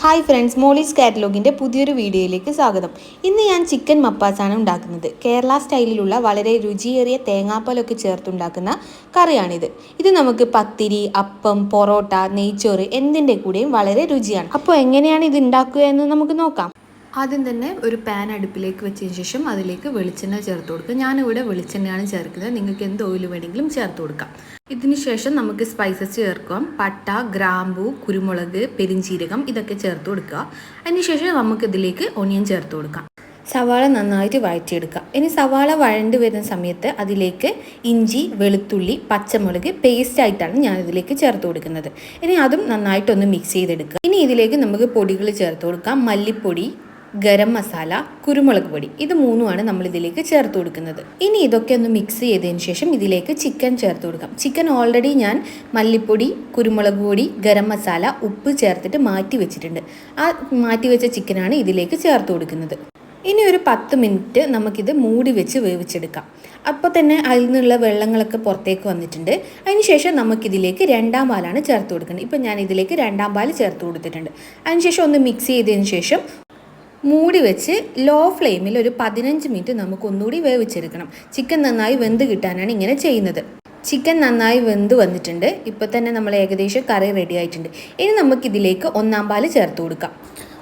Hi friends, Molly's കാറ്റലോഗിൻ്റെ പുതിയൊരു വീഡിയോയിലേക്ക് സ്വാഗതം. ഇന്ന് ഞാൻ ചിക്കൻ മപ്പാസാണ് ഉണ്ടാക്കുന്നത്. കേരള സ്റ്റൈലിലുള്ള വളരെ രുചിയേറിയ തേങ്ങാപ്പാലൊക്കെ ചേർത്തുണ്ടാക്കുന്ന കറിയാണിത്. ഇത് നമുക്ക് പത്തിരി, അപ്പം, പൊറോട്ട, നെയ്ച്ചോറ് എന്തിൻ്റെ കൂടെയും വളരെ രുചിയാണ്. അപ്പോൾ എങ്ങനെയാണ് ഇത് ഉണ്ടാക്കുക എന്ന് നമുക്ക് നോക്കാം. ആദ്യം തന്നെ ഒരു പാൻ അടുപ്പിലേക്ക് വെച്ചതിന് ശേഷം അതിലേക്ക് വെളിച്ചെണ്ണ ചേർത്ത് കൊടുക്കുക. ഞാനിവിടെ വെളിച്ചെണ്ണയാണ് ചേർക്കുന്നത്. നിങ്ങൾക്ക് എന്ത് ഓയിൽ വേണമെങ്കിലും ചേർത്ത് കൊടുക്കാം. ഇതിന് ശേഷം നമുക്ക് സ്പൈസസ് ചേർക്കാം. പട്ട, ഗ്രാമ്പൂ, കുരുമുളക്, പെരിഞ്ചീരകം ഇതൊക്കെ ചേർത്ത് കൊടുക്കുക. അതിനുശേഷം നമുക്കിതിലേക്ക് ഒനിയൻ ചേർത്ത് കൊടുക്കാം. സവാള നന്നായിട്ട് വഴറ്റിയെടുക്കുക. ഇനി സവാള വഴണ്ട് വരുന്ന സമയത്ത് അതിലേക്ക് ഇഞ്ചി, വെളുത്തുള്ളി, പച്ചമുളക് പേസ്റ്റായിട്ടാണ് ഞാൻ ഇതിലേക്ക് ചേർത്ത് കൊടുക്കുന്നത്. ഇനി അതും നന്നായിട്ടൊന്ന് മിക്സ് ചെയ്തെടുക്കുക. ഇനി ഇതിലേക്ക് നമുക്ക് പൊടികൾ ചേർത്ത് കൊടുക്കാം. മല്ലിപ്പൊടി, ഗരം മസാല, കുരുമുളക് പൊടി, ഇത് മൂന്നുമാണ് നമ്മൾ ഇതിലേക്ക് ചേർത്ത് കൊടുക്കുന്നത്. ഇനി ഇതൊക്കെ ഒന്ന് മിക്സ് ചെയ്തതിന് ശേഷം ഇതിലേക്ക് ചിക്കൻ ചേർത്ത് കൊടുക്കാം. ചിക്കൻ ഓൾറെഡി ഞാൻ മല്ലിപ്പൊടി, കുരുമുളക് പൊടി, ഗരം മസാല, ഉപ്പ് ചേർത്തിട്ട് മാറ്റി വെച്ചിട്ടുണ്ട്. ആ മാറ്റി വെച്ച ചിക്കനാണ് ഇതിലേക്ക് ചേർത്ത് കൊടുക്കുന്നത്. ഇനി ഒരു 10 മിനിറ്റ് നമുക്കിത് മൂടി വെച്ച് വേവിച്ചെടുക്കാം. അപ്പോൾ തന്നെ അതിൽ നിന്നുള്ള വെള്ളങ്ങളൊക്കെ പുറത്തേക്ക് വന്നിട്ടുണ്ട്. അതിനുശേഷം നമുക്കിതിലേക്ക് 2ാം പാലാണ് ചേർത്ത് കൊടുക്കുന്നത്. ഇപ്പം ഞാൻ ഇതിലേക്ക് 2ാം പാൽ ചേർത്ത് കൊടുത്തിട്ടുണ്ട്. അതിനുശേഷം ഒന്ന് മിക്സ് ചെയ്തതിന് ശേഷം മൂടി വെച്ച് ലോ ഫ്ലെയിമിൽ ഒരു 15 മിനിറ്റ് നമുക്ക് ഒന്നുകൂടി വേവിച്ചെടുക്കണം. ചിക്കൻ നന്നായി വെന്ത് കിട്ടാനാണ് ഇങ്ങനെ ചെയ്യുന്നത്. ചിക്കൻ നന്നായി വെന്ത് വന്നിട്ടുണ്ട്. ഇപ്പോൾ തന്നെ നമ്മൾ ഏകദേശം കറി റെഡി ആയിട്ടുണ്ട്. ഇനി നമുക്കിതിലേക്ക് 1ാം പാൽ ചേർത്ത് കൊടുക്കാം.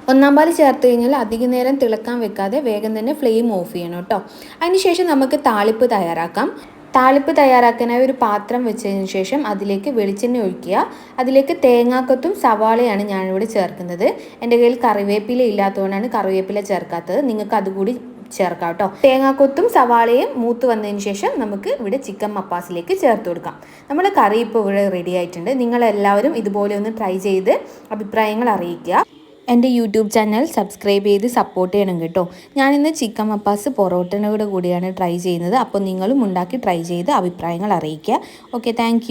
1ാം പാൽ ചേർത്ത് കഴിഞ്ഞാൽ അധിക നേരം തിളക്കാൻ വെക്കാതെ വേഗം തന്നെ ഫ്ലെയിം ഓഫ് ചെയ്യണം കേട്ടോ. അതിനുശേഷം നമുക്ക് താളിപ്പ് തയ്യാറാക്കാം. താളിപ്പ് തയ്യാറാക്കാനായി ഒരു പാത്രം വെച്ചതിന് ശേഷം അതിലേക്ക് വെളിച്ചെണ്ണ ഒഴിക്കുക. അതിലേക്ക് തേങ്ങാക്കൊത്തും സവാളയാണ് ഞാനിവിടെ ചേർക്കുന്നത്. എൻ്റെ കയ്യിൽ കറിവേപ്പില ഇല്ലാത്തതുകൊണ്ടാണ് കറിവേപ്പില ചേർക്കാത്തത്. നിങ്ങൾക്ക് അതുകൂടി ചേർക്കാം കേട്ടോ. തേങ്ങാക്കൊത്തും സവാളയും മൂത്ത് വന്നതിന് ശേഷം നമുക്ക് ഇവിടെ ചിക്കൻ മപ്പാസിലേക്ക് ചേർത്ത് കൊടുക്കാം. നമ്മുടെ കറി ഇപ്പോൾ ഇവിടെ റെഡി ആയിട്ടുണ്ട്. നിങ്ങളെല്ലാവരും ഇതുപോലെ ഒന്ന് ട്രൈ ചെയ്ത് അഭിപ്രായങ്ങൾ അറിയിക്കുക. എൻ്റെ യൂട്യൂബ് ചാനൽ സബ്സ്ക്രൈബ് ചെയ്ത് സപ്പോർട്ട് ചെയ്യണം കേട്ടോ. ഞാനിന്ന് ചിക്കൻ മപ്പാസ് പൊറോട്ടയുടെ കൂടെയാണ് ട്രൈ ചെയ്യുന്നത്. അപ്പോൾ നിങ്ങളും ഉണ്ടാക്കി ട്രൈ ചെയ്ത് അഭിപ്രായങ്ങൾ അറിയിക്കുക. Okay, thank